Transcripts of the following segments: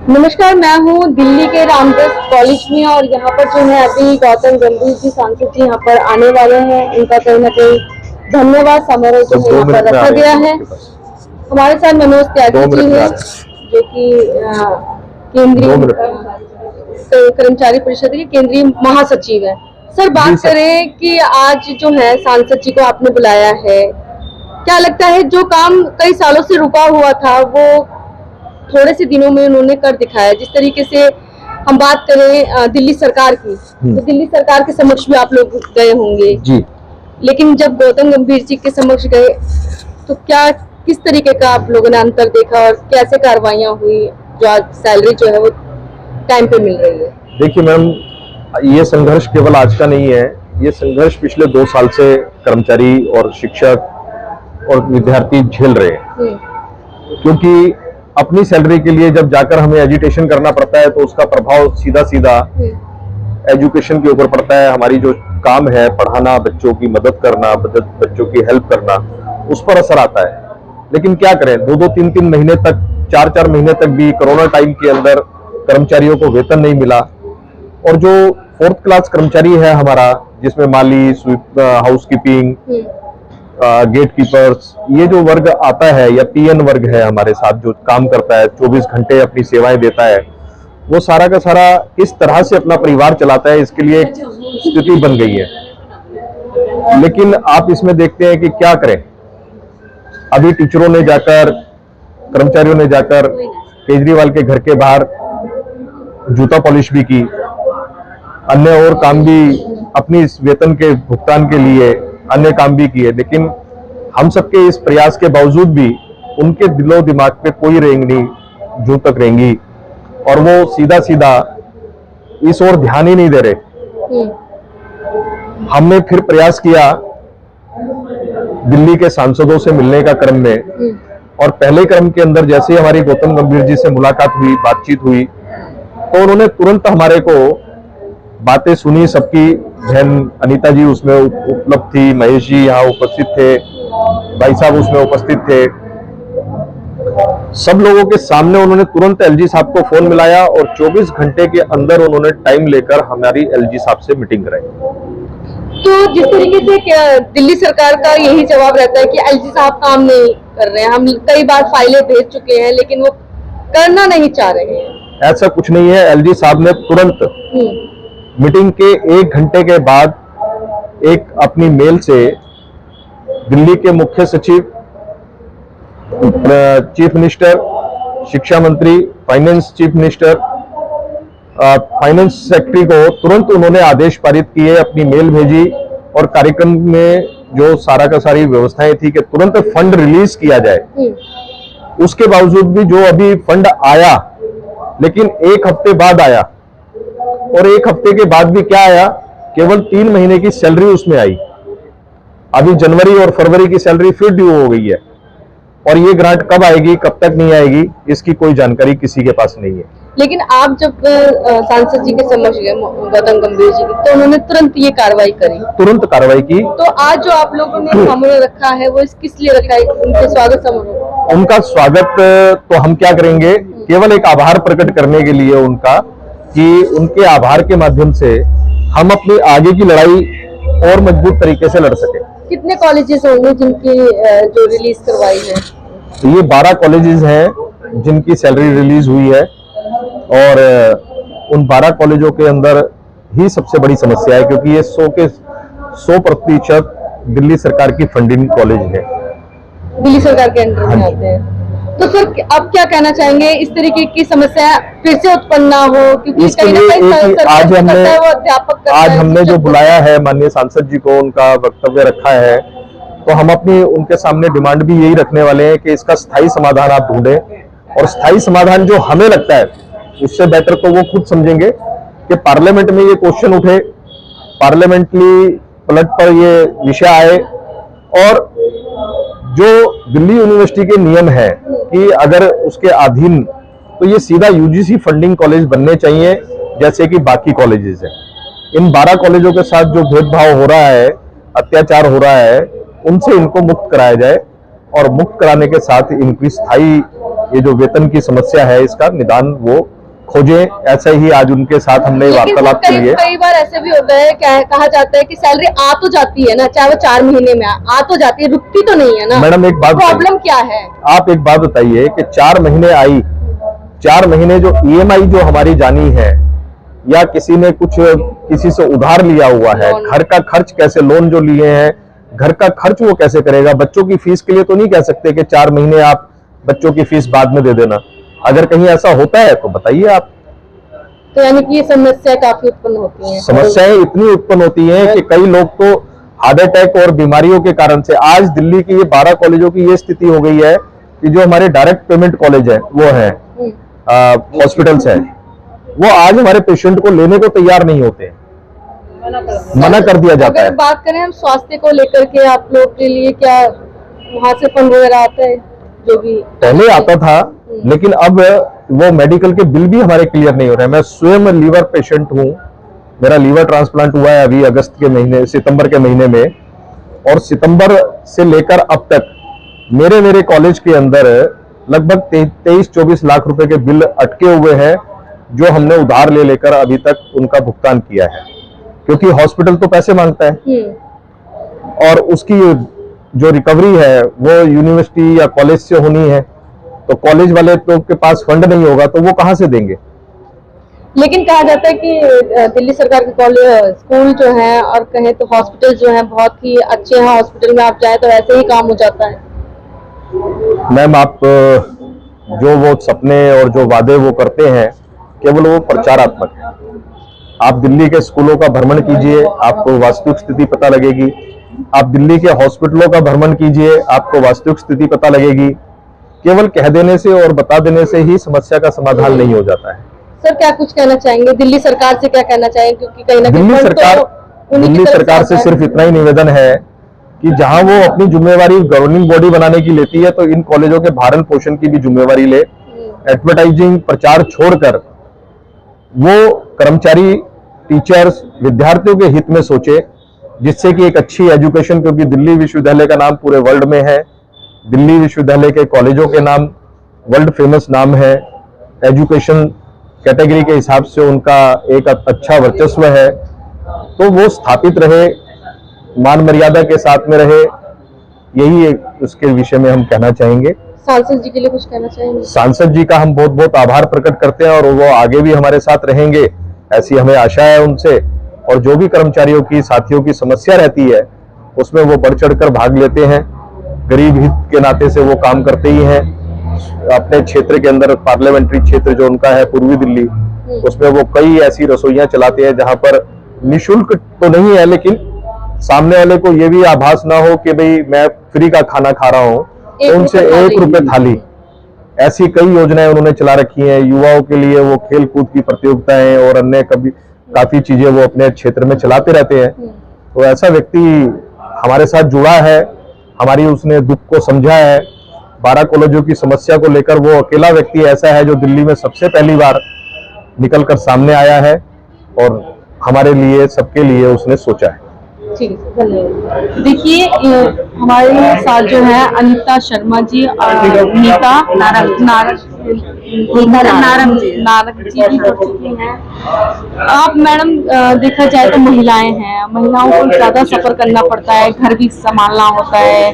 नमस्कार, मैं हूँ दिल्ली के रामदास कॉलेज में और यहाँ पर जो है अभी गौतम गंभीर जी सांसद जी यहाँ पर आने वाले हैं। उनका कहीं ना कहीं धन्यवाद समारोह जो है यहाँ पर रखा गया है। हमारे साथ मनोज त्यागी जी हैं जो कि केंद्रीय कर्मचारी परिषद के केंद्रीय महासचिव है। सर, बात करें कि आज जो है सांसद जी को आपने बुलाया है, क्या लगता है जो काम कई सालों से रुका हुआ था वो थोड़े से दिनों में उन्होंने कर दिखाया? जिस तरीके से हम बात करें दिल्ली सरकार की, तो दिल्ली सरकार के समक्ष भी आप लोग गए होंगे जी, लेकिन जब गौतम गंभीर जी के समक्ष गए तो क्या किस तरीके का आप लोगों ने अंतर देखा और कैसे कार्रवाइयां हुई जो आज सैलरी जो है वो टाइम पे मिल रही है? देखिए मैम, ये संघर्ष केवल आज का नहीं है, ये संघर्ष पिछले 2 साल से कर्मचारी और शिक्षक और विद्यार्थी झेल रहे हैं। क्योंकि अपनी सैलरी के लिए जब जाकर हमें एजुटेशन करना पड़ता है तो उसका प्रभाव सीधा सीधा एजुकेशन के ऊपर पड़ता है। हमारी जो काम है पढ़ाना, बच्चों की मदद करना, बच्चों की हेल्प करना, उस पर असर आता है। लेकिन क्या करें, 2-2, 3-3 महीने तक, 4-4 महीने तक भी कोरोना टाइम के अंदर कर्मचारियों को वेतन नहीं मिला। और जो 4th क्लास कर्मचारी है हमारा, जिसमें माली, हाउसकीपिंग, गेट कीपर्स, ये जो वर्ग आता है, या पीएन वर्ग है हमारे साथ जो काम करता है, 24 घंटे अपनी सेवाएं देता है, वो सारा का सारा इस तरह से अपना परिवार चलाता है, इसके लिए एक स्थिति बन गई है। लेकिन आप इसमें देखते हैं कि क्या करें, अभी टीचरों ने जाकर, कर्मचारियों ने जाकर केजरीवाल के घर के बाहर जूता पॉलिश भी की, अन्य और काम भी अपनी इस वेतन के भुगतान के लिए अन्य काम भी किए। लेकिन हम सबके इस प्रयास के बावजूद भी उनके दिलो दिमाग पे कोई रेंग नहीं जूं तक रेंगी, और वो सीधा सीधा इस ओर ध्यान ही नहीं दे रहे। हमने फिर प्रयास किया दिल्ली के सांसदों से मिलने का क्रम में, और पहले क्रम के अंदर जैसे ही हमारी गौतम गंभीर जी से मुलाकात हुई, बातचीत हुई, तो उन्होंने तुरंत हमारे को बातें सुनी। सबकी बहन अनीता जी उसमें उपलब्ध थी, महेश जी यहाँ उपस्थित थे, भाई साहब उसमें उपस्थित थे। सब लोगों के सामने उन्होंने तुरंत एलजी साहब को फोन मिलाया और 24 घंटे के अंदर उन्होंने टाइम लेकर हमारी एलजी साहब से मीटिंग कराई। तो जिस तरीके से दिल्ली सरकार का यही जवाब रहता है कि एलजी साहब काम नहीं कर रहे हैं, हम कई बार फाइलें भेज चुके हैं लेकिन वो करना नहीं चाह रहे हैं। ऐसा कुछ नहीं है, एलजी साहब ने तुरंत मीटिंग के 1 घंटे के बाद एक अपनी मेल से दिल्ली के मुख्य सचिव, चीफ मिनिस्टर, शिक्षा मंत्री, finance chief minister, finance secretary को तुरंत उन्होंने आदेश पारित किए, अपनी मेल भेजी, और कार्यक्रम में जो सारा का सारी व्यवस्थाएं थी कि तुरंत फंड रिलीज किया जाए। उसके बावजूद भी जो अभी फंड आया, लेकिन 1 हफ्ते बाद आया, और 1 हफ्ते के बाद भी क्या आया, केवल 3 महीने की सैलरी उसमें आई। अभी जनवरी और फरवरी की सैलरी फिर ड्यू हो गई है, और ये ग्रांट कब आएगी, कब तक नहीं आएगी, इसकी कोई जानकारी किसी के पास नहीं है। लेकिन आप जब सांसद जी के समक्ष गए गौतम गंभीर जी की, तो उन्होंने तुरंत ये कार्रवाई करी, तुरंत कार्रवाई की। तो आज जो आप लोगों ने समारोह रखा है वो किस लिए रखा है, उनके स्वागत समारोह? उनका स्वागत तो हम क्या करेंगे, केवल एक आभार प्रकट करने के लिए उनका, कि उनके आभार के माध्यम से हम अपनी आगे की लड़ाई और मजबूत तरीके से लड़ सके। कितने कॉलेजेस होंगे जिनकी जो रिलीज करवाई है? ये 12 कॉलेजेस हैं जिनकी सैलरी रिलीज हुई है, और उन 12 कॉलेजों के अंदर ही सबसे बड़ी समस्या है, क्योंकि ये 100% दिल्ली सरकार की फंडिंग कॉलेज है, दिल्ली सरकार के अंडर में आते हैं। तो सर, अब क्या कहना चाहेंगे, इस तरीके की समस्या फिर से उत्पन्न ना हो? क्योंकि कहीं ना कहीं आज हमने जो बुलाया है माननीय सांसद जी को, उनका वक्तव्य रखा है, तो हम अपनी उनके सामने डिमांड भी यही रखने वाले हैं कि इसका स्थायी समाधान आप ढूंढें, और स्थायी समाधान जो हमें लगता है उससे बेहतर तो वो खुद समझेंगे कि पार्लियामेंट में ये क्वेश्चन उठे, पार्लियामेंट्री पलट पर ये विषय आए, और जो दिल्ली यूनिवर्सिटी के नियम है कि अगर उसके अधीन, तो ये सीधा यूजीसी फंडिंग कॉलेज बनने चाहिए जैसे कि बाकी कॉलेजेस हैं। इन 12 कॉलेजों के साथ जो भेदभाव हो रहा है, अत्याचार हो रहा है, उनसे इनको मुक्त कराया जाए, और मुक्त कराने के साथ इनकी स्थायी ये जो वेतन की समस्या है इसका निदान वो खोजे। ऐसा ही आज उनके साथ हमने वार्तालाप की है। कई बार ऐसे भी होता है, कहा जाता है कि सैलरी आ तो जाती है ना, चाहे वो 4 महीने में आ तो जाती है, रुकती तो नहीं है ना। मैडम एक बात, प्रॉब्लम क्या है? आप एक बात बताइए कि 4 महीने आई, 4 महीने जो EMI जो हमारी जानी है, या किसी ने कुछ किसी से उधार लिया हुआ है, घर का खर्च कैसे, लोन जो लिए हैं घर का खर्च वो कैसे करेगा? बच्चों की फीस के लिए तो नहीं कह सकते कि 4 महीने आप बच्चों की फीस बाद में दे देना। अगर कहीं ऐसा होता है तो बताइए आप। तो यानी कि ये समस्या काफी उत्पन्न होती है। समस्याएं इतनी उत्पन्न होती हैं कि कई लोग तो हार्ट अटैक और बीमारियों के कारण से, आज दिल्ली की ये 12 कॉलेजों की ये स्थिति हो गई है कि जो हमारे डायरेक्ट पेमेंट कॉलेज है वो है, हॉस्पिटल्स है, वो आज हमारे पेशेंट को लेने को तैयार नहीं होते, मना कर दिया जाता है। अगर बात करें हम स्वास्थ्य को लेकर के, आप लोग के लिए क्या वहाँ से फंड वगैरह आता है? जो भी पहले आता था, लेकिन अब वो मेडिकल के बिल भी हमारे क्लियर नहीं हो रहे हैं। मैं स्वयं लीवर पेशेंट हूँ, मेरा लीवर ट्रांसप्लांट हुआ है अभी सितंबर के महीने में, और सितंबर से लेकर अब तक मेरे कॉलेज के अंदर लगभग 23-24 लाख रुपए के बिल अटके हुए हैं, जो हमने उधार लेकर अभी तक उनका भुगतान किया है, क्योंकि हॉस्पिटल तो पैसे मांगता है और उसकी जो रिकवरी है वो यूनिवर्सिटी या कॉलेज से होनी है, तो कॉलेज वाले तो के पास फंड नहीं होगा तो वो कहां से देंगे? लेकिन कहा जाता है कि दिल्ली सरकार के कॉलेज, स्कूल जो है और कहें तो हॉस्पिटल जो है बहुत ही अच्छे हैं, हॉस्पिटल में आप जाए तो ऐसे ही काम हो जाता है। मैम, आप जो वो सपने और जो वादे वो करते हैं केवल वो प्रचारात्मक है। आप दिल्ली के स्कूलों का भ्रमण कीजिए, आपको वास्तविक स्थिति पता लगेगी। आप दिल्ली के हॉस्पिटलों का भ्रमण कीजिए, आपको वास्तविक स्थिति पता लगेगी। केवल कह देने से और बता देने से ही समस्या का समाधान नहीं हो जाता है। सर, क्या कुछ कहना चाहेंगे दिल्ली सरकार से? क्या कहना चाहेंगे, क्योंकि कहीं ना कहीं दिल्ली सरकार से सिर्फ इतना ही निवेदन है कि जहां वो अपनी जिम्मेवारी गवर्निंग बॉडी बनाने की लेती है, तो इन कॉलेजों के भरण पोषण की भी जिम्मेवारी ले। एडवर्टाइजिंग प्रचार छोड़कर वो कर्मचारी, टीचर्स, विद्यार्थियों के हित में सोचे, जिससे कि एक अच्छी एजुकेशन, क्योंकि दिल्ली विश्वविद्यालय का नाम पूरे वर्ल्ड में है, दिल्ली विश्वविद्यालय के कॉलेजों के नाम वर्ल्ड फेमस नाम है, एजुकेशन कैटेगरी के हिसाब से उनका एक अच्छा वर्चस्व है, तो वो स्थापित रहे, मान मर्यादा के साथ में रहे, यही उसके विषय में हम कहना चाहेंगे। सांसद जी के लिए कुछ कहना चाहेंगे? सांसद जी का हम बहुत बहुत आभार प्रकट करते हैं और वो आगे भी हमारे साथ रहेंगे, ऐसी हमें आशा है उनसे। और जो भी कर्मचारियों की, साथियों की समस्या रहती है उसमें वो बढ़ चढ़कर भाग लेते हैं, गरीब हित के नाते से वो काम करते ही हैं। अपने क्षेत्र के अंदर पार्लियामेंट्री क्षेत्र जो उनका है पूर्वी दिल्ली, उसमें वो कई ऐसी रसोइयां चलाते हैं जहां पर निःशुल्क तो नहीं है, लेकिन सामने वाले को ये भी आभास ना हो कि भाई मैं फ्री का खाना खा रहा हूं, तो उनसे 1 रुपए थाली, ऐसी कई योजनाएं उन्होंने चला रखी हैं। युवाओं के लिए वो खेल कूद की प्रतियोगिताएं और अन्य काफी चीजें वो अपने क्षेत्र में चलाते रहते हैं। तो ऐसा व्यक्ति हमारे साथ जुड़ा है, हमारी उसने दुख को समझा है। 12 कॉलेजों की समस्या को लेकर वो अकेला व्यक्ति ऐसा है जो दिल्ली में सबसे पहली बार निकलकर सामने आया है और हमारे लिए, सबके लिए उसने सोचा है। ठीक है, धन्यवाद। देखिए, हमारे साथ जो है अनीता शर्मा जी और नीता नारंग जी भी जुड़ चुकी हैं। आप मैडम, देखा जाए तो महिलाएं हैं, महिलाओं को ज्यादा सफर करना पड़ता है, घर भी संभालना होता है,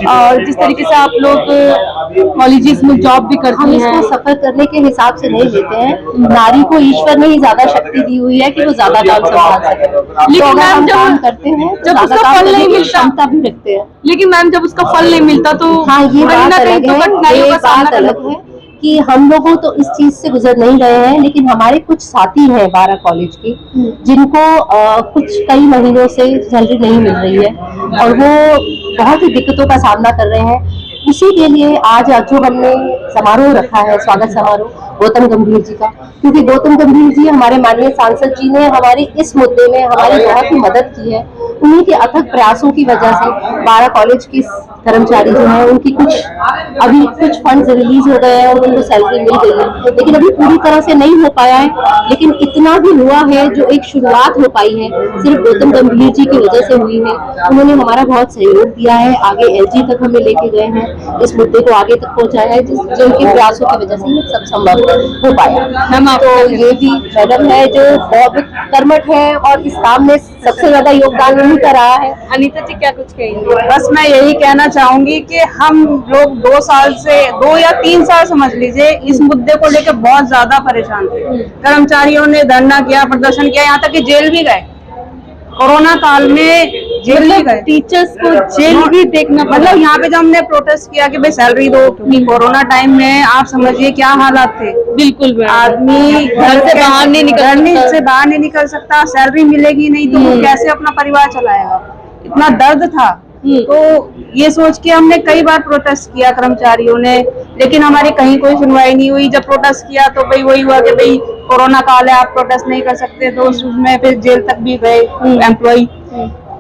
और जिस तरीके से आप लोग कॉलेजेस में जॉब भी करती हैं, इसको सफर करने के हिसाब से नहीं लेते हैं। नारी को ईश्वर ने ही ज्यादा शक्ति दी हुई है कि वो ज्यादा काम संभाल सके। लेकिन मैम काम करते हैं जब उसका फल नहीं मिलता, क्षमता भी रखते हैं। लेकिन मैम जब उसका फल नहीं मिलता तो हाँ, ये बात अलग है, कठिनाइयों का सामना करना अलग है कि हम लोगों तो इस चीज से गुजर नहीं रहे हैं, लेकिन हमारे कुछ साथी हैं 12 कॉलेज के, जिनको कुछ कई महीनों से सैलरी नहीं मिल रही है और वो बहुत ही दिक्कतों का सामना कर रहे हैं। इसी के लिए आज जो हमने समारोह रखा है, स्वागत समारोह गौतम गंभीर जी का, क्योंकि गौतम गंभीर जी हमारे माननीय सांसद जी ने हमारे इस मुद्दे में हमारी बहुत ही मदद की है। उन्हीं के अथक प्रयासों की वजह से 12 कॉलेज के कर्मचारी जो है उनकी अभी कुछ फंड्स रिलीज हो गए हैं और उनको सैलरी मिल गई है, लेकिन अभी पूरी तरह से नहीं हो पाया है। लेकिन इतना भी हुआ है, जो एक शुरुआत हो पाई है सिर्फ गौतम गंभीर जी की वजह से हुई है। उन्होंने हमारा बहुत सहयोग दिया है, आगे LG तक हमें लेके गए हैं, इस मुद्दे को आगे तक पहुंचाया है, तो उनके प्रयासों की वजह से ये सब संभव हो पाया। तो ये भी मैडम है जो बहुत कर्मठ है और इस काम में सबसे ज्यादा योगदान उन्हीं का रहा है। अनीता जी क्या कुछ कहेंगे? बस मैं यही कहना चाहूंगी कि हम लोग 2 या 3 साल समझ लीजिए इस मुद्दे को लेकर बहुत ज्यादा परेशान थे। कर्मचारियों ने धरना किया, प्रदर्शन किया, यहाँ तक कि जेल भी गए। कोरोना काल में जेल भी गए, टीचर्स को जेल भी देखना, मतलब यहाँ पे जब हमने प्रोटेस्ट किया कि भाई सैलरी दो, क्योंकि कोरोना टाइम में आप समझिए क्या हालात थे। बिल्कुल आदमी घर से बाहर नहीं निकल सकता, सैलरी मिलेगी नहीं तो वो कैसे अपना परिवार चलाएगा, इतना दर्द था। तो ये सोच के हमने कई बार प्रोटेस्ट किया कर्मचारियों ने, लेकिन हमारी कहीं कोई सुनवाई नहीं हुई। जब प्रोटेस्ट किया तो भाई वही हुआ कि भाई कोरोना काल है, आप प्रोटेस्ट नहीं कर सकते, तो उसमें फिर जेल तक भी गए एम्प्लॉई।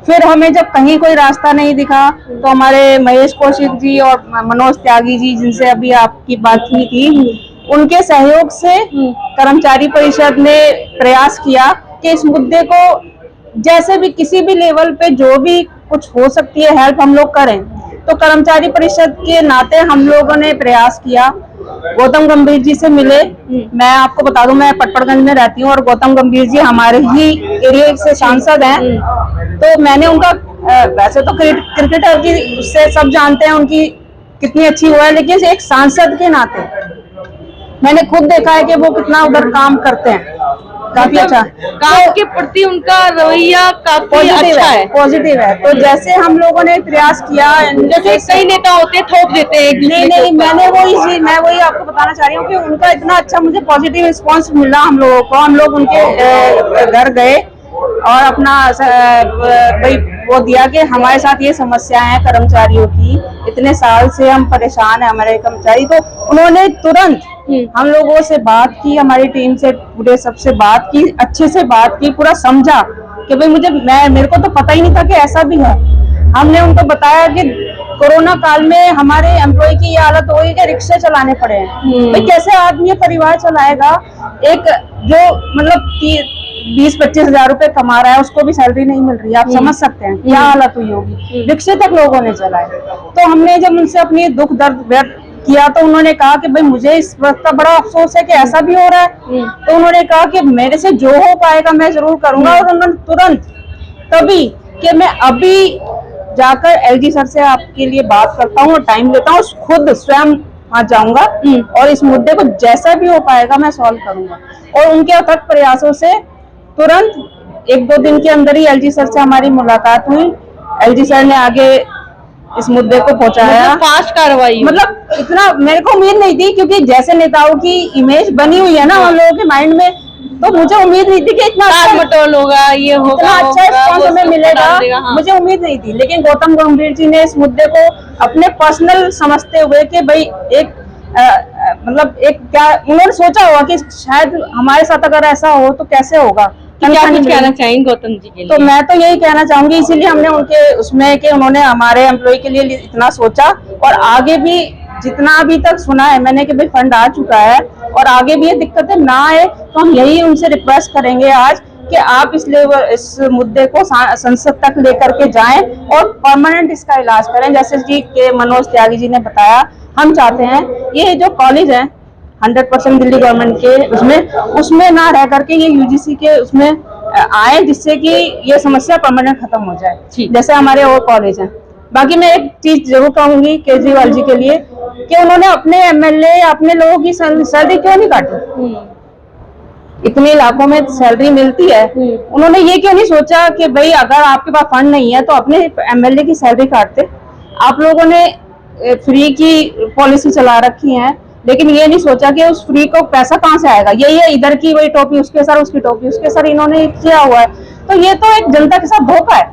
फिर हमें जब कहीं कोई रास्ता नहीं दिखा तो हमारे महेश कौशिक जी और मनोज त्यागी जी, जिनसे अभी आपकी बात हुई थी, उनके सहयोग से कर्मचारी परिषद ने प्रयास किया कि इस मुद्दे को जैसे भी किसी भी लेवल पे जो भी कुछ हो सकती है हेल्प हम लोग करें। तो कर्मचारी परिषद के नाते हम लोगों ने प्रयास किया, गौतम गंभीर जी से मिले। मैं आपको बता दूं, मैं पटपड़गंज में रहती हूँ और गौतम गंभीर जी हमारे ही एरिया से सांसद हैं। तो मैंने उनका वैसे तो क्रिकेटर की उससे सब जानते हैं उनकी कितनी अच्छी हुआ है, लेकिन एक सांसद के नाते मैंने खुद देखा है कि वो कितना उधर काम करते हैं, काफी अच्छा काम के प्रति उनका रवैया काफी अच्छा है, पॉजिटिव है। तो जैसे हम लोगों ने प्रयास किया, जैसे कई नेता होते हैं थोप देते हैं, नहीं, मैं वही आपको बताना चाह रही हूँ कि उनका इतना अच्छा मुझे पॉजिटिव रिस्पांस मिला हम लोगों को। हम लोग उनके घर गए और अपना भाई वो दिया कि हमारे साथ ये समस्या है कर्मचारियों की, इतने साल से हम परेशान है हमारे कर्मचारी। तो उन्होंने तुरंत हम लोगों से बात की, हमारी टीम से पूरे सबसे बात की, अच्छे से बात की, पूरा समझा कि भाई मेरे को तो पता ही नहीं था कि ऐसा भी है। हमने उनको बताया कि कोरोना काल में हमारे एम्प्लॉय की ये हालत हो गई कि रिक्शे चलाने पड़े हैं। भाई कैसे आदमी परिवार चलाएगा? एक जो मतलब 20-25 हजार रुपए कमा रहा है, उसको भी सैलरी नहीं मिल रही है। आप समझ सकते हैं क्या हालत हुई होगी। रिक्शे तक लोगों ने चलाए। तो हमने जब उनसे अपनी दुख दर्द व्यक्त किया तो उन्होंने कहा कि भाई मुझे इस वक्त का बड़ा अफसोस है कि ऐसा भी हो रहा है। तो उन्होंने कहा कि मेरे से जो हो पाएगा मैं जरूर करूंगा। और उन्होंने तुरंत तभी कि मैं अभी जाकर एलजी सर से आपके लिए बात करता हूँ और टाइम लेता हूँ, खुद स्वयं वहां जाऊंगा और इस मुद्दे को जैसा भी हो पाएगा मैं सॉल्व करूंगा। और उनके अथक प्रयासों से तुरंत 1-2 दिन के अंदर ही एलजी सर से हमारी मुलाकात हुई। एलजी सर ने आगे इस मुद्दे को पहुंचाया, फास्ट कार्रवाई। मतलब इतना मेरे को उम्मीद नहीं थी, क्योंकि जैसे नेताओं की इमेज बनी हुई है ना हम लोगों के माइंड में, तो मुझे उम्मीद नहीं थी कि इतना मटोल होगा, ये होगा, इतना अच्छा रिस्पॉन्स हमें मिलेगा। हाँ। मुझे उम्मीद नहीं थी। लेकिन गौतम गंभीर जी ने इस मुद्दे को अपने पर्सनल समझते हुए कि भाई एक मतलब एक क्या उन्होंने सोचा होगा कि शायद हमारे साथ अगर ऐसा हो तो कैसे होगा। क्या कुछ कहना चाहेंगे गौतम जी के लिए? तो मैं तो यही कहना चाहूंगी, इसीलिए हमने उनके उसमें कि उन्होंने हमारे एम्प्लॉय के लिए इतना सोचा। और आगे भी जितना अभी तक सुना है मैंने कि भाई फंड आ चुका है और आगे भी ये दिक्कतें ना आए, तो हम यही उनसे रिक्वेस्ट करेंगे आज कि आप इस मुद्दे को संसद तक लेकर के जाएं और परमानेंट इसका इलाज करें। जैसे जी के मनोज त्यागी जी ने बताया, हम चाहते हैं ये जो कॉलेज है 100% दिल्ली गवर्नमेंट के उसमें ना रह करके ये यूजीसी के उसमें आए, जिससे कि ये समस्या परमानेंट खत्म हो जाए जैसे हमारे और कॉलेज हैं। बाकी मैं एक चीज जरूर कहूंगी केजरीवाल जी के लिए कि उन्होंने अपने एमएलए अपने लोगों की सैलरी क्यों नहीं काटी? इतने इलाकों में सैलरी मिलती है, उन्होंने ये क्यों नहीं सोचा कि भाई अगर आपके पास फंड नहीं है तो अपने एमएलए की सैलरी काटते? आप लोगों ने फ्री की पॉलिसी चला रखी है, लेकिन ये नहीं सोचा कि उस फ्री को पैसा कहाँ से आएगा। यही है इधर की वही टोपी उसके सर, उसकी टोपी उसके सर, इन्होंने किया हुआ है। तो ये तो एक जनता के साथ धोखा है।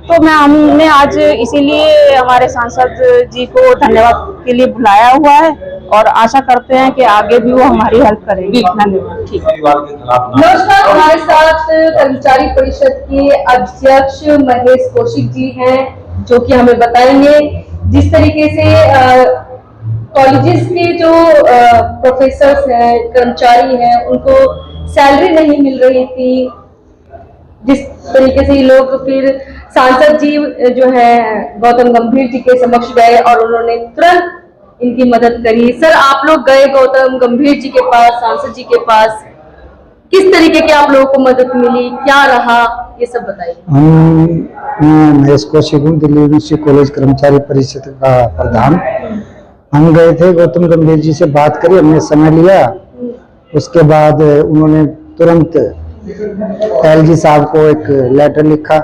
तो हमने आज इसीलिए हमारे सांसद जी को धन्यवाद के लिए बुलाया हुआ है और आशा करते हैं कि आगे भी वो हमारी हेल्प करेंगे। धन्यवाद। ठीक है। नमस्कार, हमारे साथ कर्मचारी परिषद के अध्यक्ष महेश कौशिक जी हैं, जो कि हमें बताएंगे जिस तरीके से कॉलेजेस के जो प्रोफेसर्स हैं, कर्मचारी हैं, उनको सैलरी नहीं मिल रही थी, जिस तरीके से ये लोग फिर सांसद जी जो है गौतम गंभीर जी के समक्ष गए और उन्होंने तुरंत इनकी मदद करी। सर आप लोग गए गौतम गंभीर जी के पास, सांसद जी के पास, किस तरीके की आप लोगों को मदद मिली, क्या रहा, ये सब बताइए। मैं महेश कौशिक हूँ, दिल्ली यूनिवर्सिटी कॉलेज कर्मचारी परिषद का प्रधान। हम गए थे, गौतम गंभीर जी से बात करी, हमने समय लिया। उसके बाद उन्होंने तुरंत एलजी साहब को एक लेटर लिखा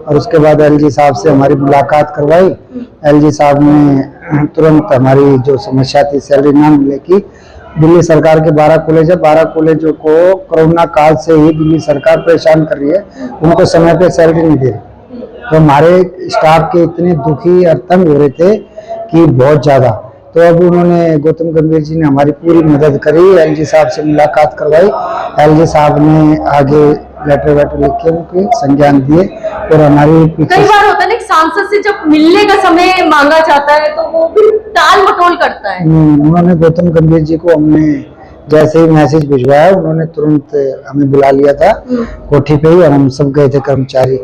और उसके बाद एलजी साहब से हमारी मुलाकात करवाई। एलजी साहब ने तुरंत हमारी जो समस्या थी सैलरी ना मिलने की, दिल्ली सरकार के 12 कॉलेज है, 12 कॉलेजों को कोरोना काल से ही दिल्ली सरकार परेशान कर रही है, उनको समय पे सैलरी नहीं दे रही। तो हमारे स्टाफ के इतने दुखी और तंग हो रहे थे कि बहुत ज्यादा। तो अब उन्होंने, गौतम गंभीर जी ने हमारी पूरी मदद करी, एलजी साहब से मुलाकात करवाई। एलजी साहब ने आगे लेटर वेटर लिख के उनके संज्ञान दिए और हमारी कई बार होता है ना सांसद से जब मिलने का समय मांगा जाता है तो वो भी टाल मटोल करता है। उन्होंने, गौतम गंभीर जी को हमने जैसे ही मैसेज भिजवाया, उन्होंने तुरंत हमें बुला लिया था कोठी पे ही, और हम सब गए थे। कर्मचारी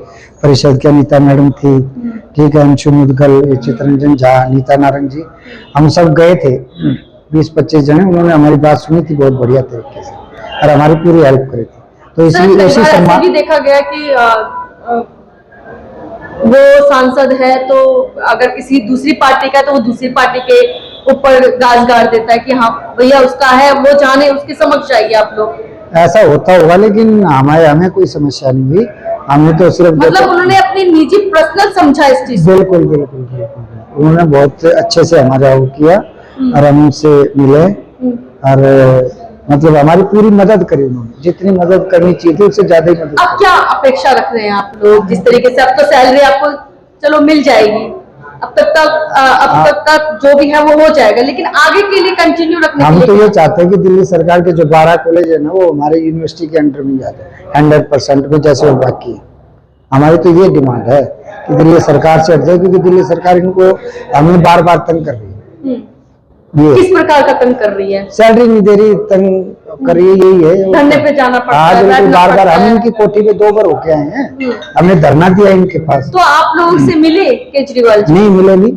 परिषद की अनीता मैडम थी, ठीक है, अंशु मुदगल, चित्रंजन झा, नीता नारंग जी, हम सब गए थे, 20-25 जने। उन्होंने हमारी बात सुनी थी बहुत बढ़िया तरीके से और हमारी पूरी हेल्प करी थी। तो इसी सम्मान भी देखा गया कि वो सांसद है तो अगर किसी दूसरी पार्टी का तो वो दूसरी पार्टी के ऊपर गाज गाड़ देता है कि हाँ भैया उसका है, वो जाने, उसके समक्ष जाइए आप लोग। ऐसा होता होगा, लेकिन हमें कोई समस्या नहीं हुई। हमने तो सिर्फ मतलब उन्होंने अपनी निजी पर्सनल समझा इस चीज। बिल्कुल बिल्कुल बिल्कुल, उन्होंने बहुत अच्छे से हमारा वो किया और हम उनसे मिले और मतलब हमारी पूरी मदद करी उन्होंने, जितनी मदद करनी चाहिए थी उससे ज्यादा ही मदद। अब क्या अपेक्षा रख रहे हैं आप लोग, जिस तरीके से अब तो सैलरी आपको चलो मिल जाएगी, अब तक का जो भी है वो हो जाएगा, लेकिन आगे के लिए कंटिन्यू रखने हम के तो लिए ये चाहते हैं कि दिल्ली सरकार के जो 12 कॉलेज है ना, वो हमारे यूनिवर्सिटी के अंडर में जाते हैं 100% में, जैसे वो बाकी है। हमारी तो ये डिमांड है कि दिल्ली सरकार से हट जाए, क्योंकि दिल्ली सरकार इनको हमें बार बार तंग कर रही है। ये किस प्रकार का तंग कर रही है? सैलरी नहीं दे रही, तंग कर रही है, यही है। धरने पे जाना पड़ता है, बिल्कुल, बैठना बार बार पड़ता हम है। इनकी कोठी पे 2 बार होके आए हैं, हमने धरना दिया इनके पास। तो आप लोगों से मिले केजरीवाल जी? नहीं मिले,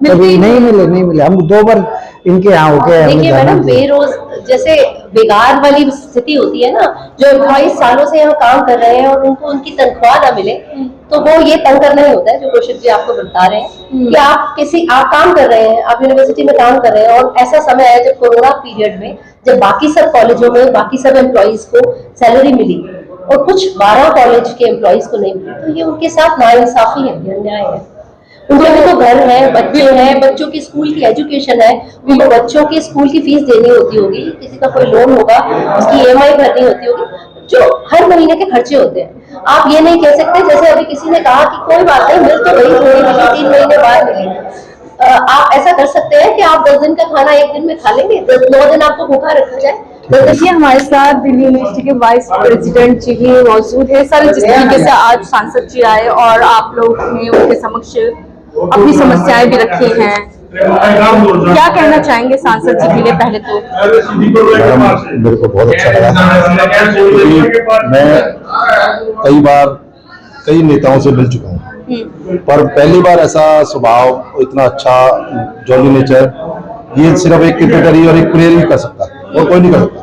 कभी नहीं मिले। हम 2 बार इनके यहाँ होके आए। देखिए मैडम, बेरोज जैसे बेकार वाली स्थिति होती है ना, जो एम्प्लॉइज सालों से यहाँ काम कर रहे हैं और उनको उनकी तनख्वाह ना मिले, तो वो ये तंग करना ही होता है, जो कौशिक जी आपको बता रहे हैं कि आप काम कर रहे हैं, आप यूनिवर्सिटी में काम कर रहे हैं और ऐसा समय है जब कोरोना पीरियड में, जब बाकी सब कॉलेजों में बाकी सब एम्प्लॉइज को सैलरी मिली और कुछ 12 कॉलेज के एम्प्लॉइज को नहीं मिली, तो ये उनके साथ नाइंसाफी है, अन्याय है। उनके भी तो घर है, बच्चे हैं, बच्चों की स्कूल की एजुकेशन है, उनको बच्चों की स्कूल की फीस देनी होती होगी, किसी का कोई लोन होगा उसकी EMI भरनी होती होगी, जो हर महीने के खर्चे होते हैं। आप ये नहीं कह सकते, जैसे अभी किसी ने कहा कि कोई बात नहीं, मिल तो गई, थोड़ी मिली, 3 महीने बाद मिली। आप ऐसा कर सकते हैं कि आप 10 दिन का खाना 1 दिन में खा लेंगे, 9 दिन आपको भूखा रखा जाए। तो देखिए हमारे साथ दिल्ली यूनिवर्सिटी के वाइस प्रेसिडेंट जी भी मौजूद है। सर, जिस तरीके से आज सांसद जी आए और आप लोग ने उनके समक्ष अपनी समस्याएं भी रखी हैं, क्या कहना चाहेंगे सांसद जी के लिए? पहले तो मैडम, मेरे को बहुत अच्छा लगा, क्योंकि मैं कई बार कई नेताओं से मिल चुका हूँ, पर पहली बार ऐसा स्वभाव, इतना अच्छा जॉली नेचर, ये सिर्फ एक क्रिकेटर और एक प्लेयर ही कर सकता है और कोई नहीं कर सकता।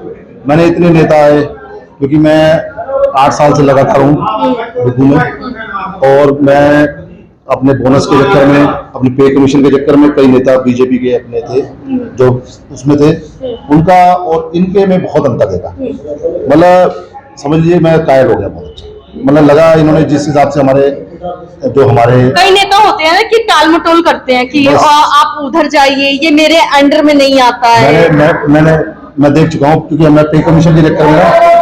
मैंने इतने नेता आए, क्योंकि मैं 8 साल से लगातार हूँ बिल्कुल में, और मैं अपने बोनस के चक्कर में, अपने पे कमीशन के चक्कर में, कई नेता बीजेपी के अपने थे जो उसमें थे, उनका और इनके में बहुत अंतर देखा। मतलब समझ लीजिए मैं कायल हो गया बहुत अच्छा, मतलब लगा इन्होंने जिस हिसाब से हमारे कई नेता होते हैं ना कि टाल मटोल करते हैं कि आप उधर जाइए, ये मेरे अंडर में नहीं आता है। मैं देख चुका हूँ, क्योंकि मैं पे कमीशन के चक्कर में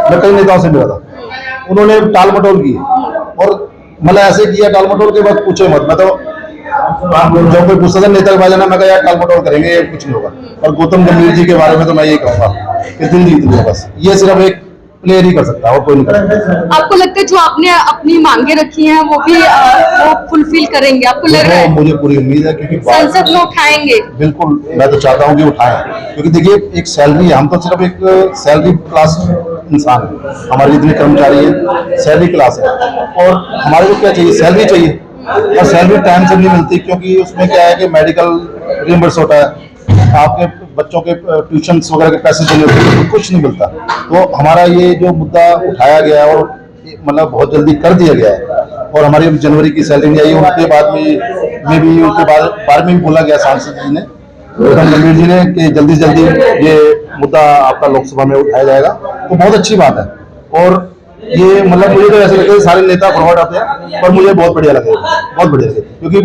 मैं कई नेताओं से मिला था, उन्होंने टाल मटोल की और मतलब ऐसे किया टाल मटोल के बाद पूछे मत। मैं तो जब कोई पूछता था नेता के पास जाना, मैं कहा यार टाल मटोल करेंगे, कुछ नहीं होगा। और गौतम गंभीर जी के बारे में तो मैं ये कहूंगा कि दिल जीत लिया, बस ये सिर्फ एक प्लेयर ही कर सकता है और कोई नहीं कर सकता। आपको लगता है जो आपने अपनी मांगे रखी हैं वो भी वो फुलफिल करेंगे? आपको लग रहा है? मुझे पूरी उम्मीद है, क्योंकि संसद में उठाएंगे। बिल्कुल, मैं तो चाहता हूँ कि उठाएं, क्योंकि देखिए एक सैलरी, हम तो सिर्फ एक सैलरी क्लास इंसान है, हमारे जितने कर्मचारी हैं सैलरी क्लास है, और हमारे को क्या चाहिए? सैलरी चाहिए, और सैलरी टाइम से नहीं मिलती, क्योंकि उसमें क्या है कि मेडिकल रिइंबर्स होता है, आपके बच्चों के ट्यूशन वगैरह के पैसे देने होते हैं, तो कुछ नहीं मिलता। तो हमारा ये जो मुद्दा उठाया गया और मतलब बहुत जल्दी कर दिया गया है, और हमारी जनवरी की सैलरी नहीं आई, उनके बाद में भी उनके बारे में भी बोला गया सांसद जी ने, गौतम गंभीर जी ने, कि जल्दी से जल्दी ये मुद्दा आपका लोकसभा में उठाया जाएगा। तो बहुत अच्छी बात है। और ये मतलब मुझे तो ऐसा लगता है सारे नेता फॉरवर्ड आते हैं, पर मुझे बहुत बढ़िया लगे, बहुत बढ़िया लगे, क्योंकि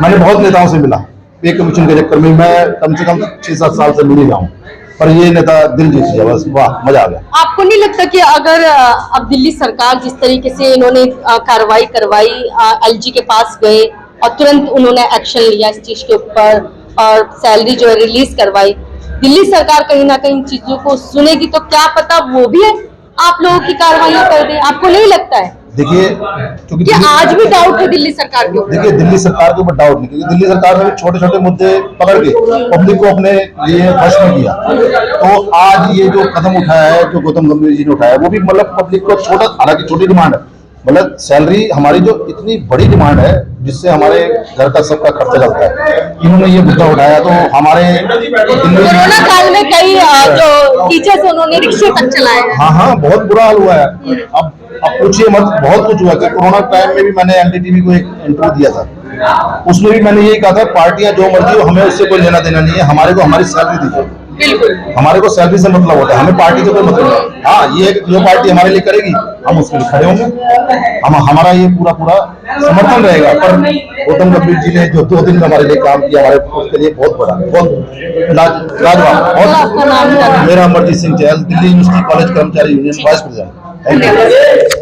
मैंने बहुत नेताओं से मिला पे कमीशन के चक्कर में, मैं कम से कम 6-7 साल से मिल ही रहा हूँ, पर ये नेता दिल जीत लिया, बस वाह मजा आ गया। आपको नहीं लगता कि अगर अब दिल्ली सरकार जिस तरीके से इन्होंने कार्रवाई करवाई, एलजी के पास गए और तुरंत उन्होंने एक्शन लिया इस चीज के ऊपर और सैलरी जो है रिलीज करवाई, दिल्ली सरकार कहीं ना कहीं चीजों को सुनेगी तो क्या पता वो भी है आप लोगों की कार्रवाई कर दे? आपको नहीं लगता है? देखिए, क्योंकि कि आज भी डाउट है दिल्ली सरकार के ऊपर? देखिए, दिल्ली सरकार के ऊपर डाउट नहीं, क्योंकि दिल्ली सरकार ने भी छोटे छोटे मुद्दे पकड़ के पब्लिक को अपने लिए वश में किया। तो आज ये जो कदम उठाया है, जो गौतम गंभीर जी ने उठाया, वो भी मतलब पब्लिक को छोटा, हालांकि छोटी डिमांड है, मतलब सैलरी हमारी जो इतनी बड़ी डिमांड है जिससे हमारे घर का सबका खर्चा चलता है, इन्होंने ये मुद्दा उठाया तो हमारे कोरोना काल में कई जो टीचर्स उन्होंने रिक्शे तक चलाए हैं। हाँ, बहुत बुरा हाल हुआ है। अब पूछिए मत, बहुत कुछ हुआ। कोरोना टाइम में भी मैंने एनडीटीवी को एक इंटरव्यू दिया था, उसमें भी मैंने यही कहा था, पार्टियां जो मर्जी हो, हमें उससे कोई लेना देना नहीं है, हमारे को हमारी सैलरी दीजिए। बिल्कुल, हमारे को सैलरी से मतलब होता है, हमें पार्टी से कोई मतलब नहीं। हाँ, ये जो पार्टी हमारे लिए करेगी हम उसके लिए खड़े होंगे, हमारा ये पूरा समर्थन रहेगा। पर गौतम गंभीर जी ने जो 2 दिन में हमारे लिए काम किया, हमारे उसके लिए बहुत बड़ा, बहुत लाजवाब। और मेरा अमरजीत सिंह चहल, दिल्ली यूनिवर्सिटी कॉलेज कर्मचारी union vice president. Thank you.